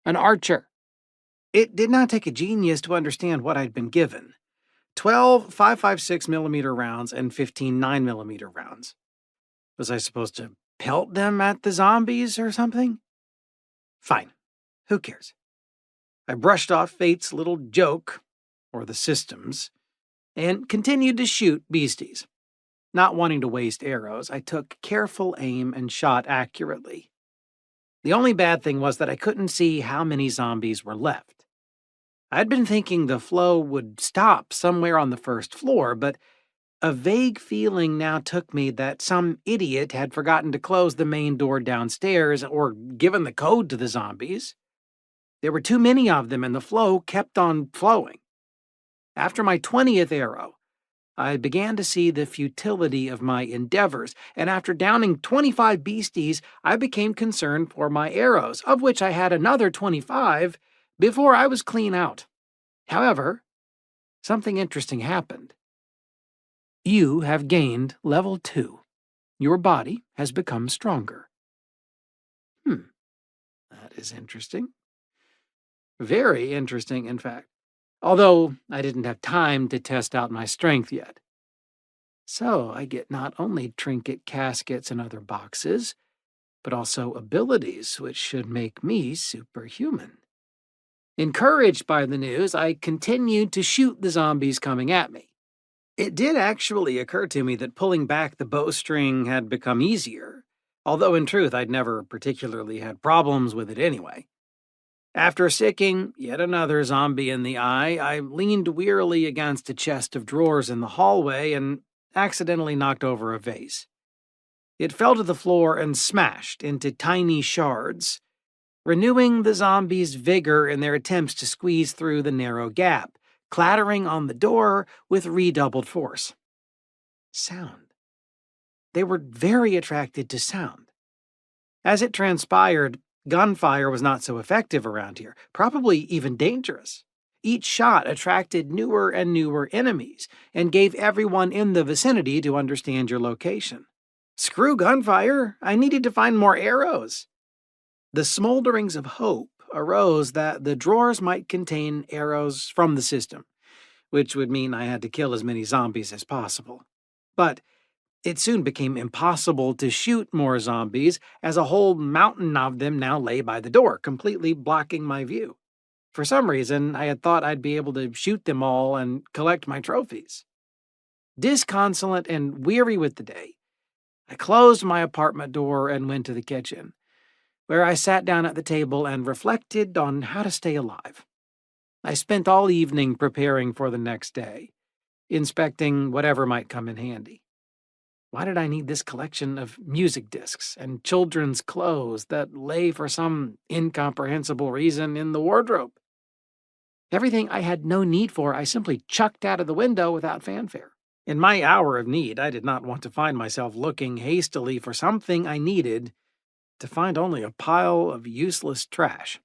An archer. It did not take a genius to understand what I'd been given. 12 5.56mm rounds and 15 9mm rounds. Was I supposed to pelt them at the zombies or something? Fine. Who cares? I brushed off fate's little joke, or the system's, and continued to shoot beasties. Not wanting to waste arrows, I took careful aim and shot accurately. The only bad thing was that I couldn't see how many zombies were left. I'd been thinking the flow would stop somewhere on the first floor, but a vague feeling now took me that some idiot had forgotten to close the main door downstairs or given the code to the zombies. There were too many of them, and the flow kept on flowing. After my 20th arrow, I began to see the futility of my endeavors, and after downing 25 beasties, I became concerned for my arrows, of which I had another 25 before I was clean out. However, something interesting happened. You have gained level 2. Your body has become stronger. That is interesting. Very interesting, in fact, although I didn't have time to test out my strength yet. So I get not only trinket caskets and other boxes, but also abilities which should make me superhuman. Encouraged by the news, I continued to shoot the zombies coming at me. It did actually occur to me that pulling back the bowstring had become easier, although in truth I'd never particularly had problems with it anyway. After sicking yet another zombie in the eye, I leaned wearily against a chest of drawers in the hallway and accidentally knocked over a vase. It fell to the floor and smashed into tiny shards, renewing the zombies' vigor in their attempts to squeeze through the narrow gap, clattering on the door with redoubled force. Sound. They were very attracted to sound. As it transpired, gunfire was not so effective around here, probably even dangerous. Each shot attracted newer and newer enemies and gave everyone in the vicinity to understand your location. Screw gunfire, I needed to find more arrows. The smolderings of hope arose that the drawers might contain arrows from the system, which would mean I had to kill as many zombies as possible. But it soon became impossible to shoot more zombies, as a whole mountain of them now lay by the door, completely blocking my view. For some reason, I had thought I'd be able to shoot them all and collect my trophies. Disconsolate and weary with the day, I closed my apartment door and went to the kitchen, where I sat down at the table and reflected on how to stay alive. I spent all evening preparing for the next day, inspecting whatever might come in handy. Why did I need this collection of music discs and children's clothes that lay for some incomprehensible reason in the wardrobe? Everything I had no need for, I simply chucked out of the window without fanfare. In my hour of need, I did not want to find myself looking hastily for something I needed to find only a pile of useless trash.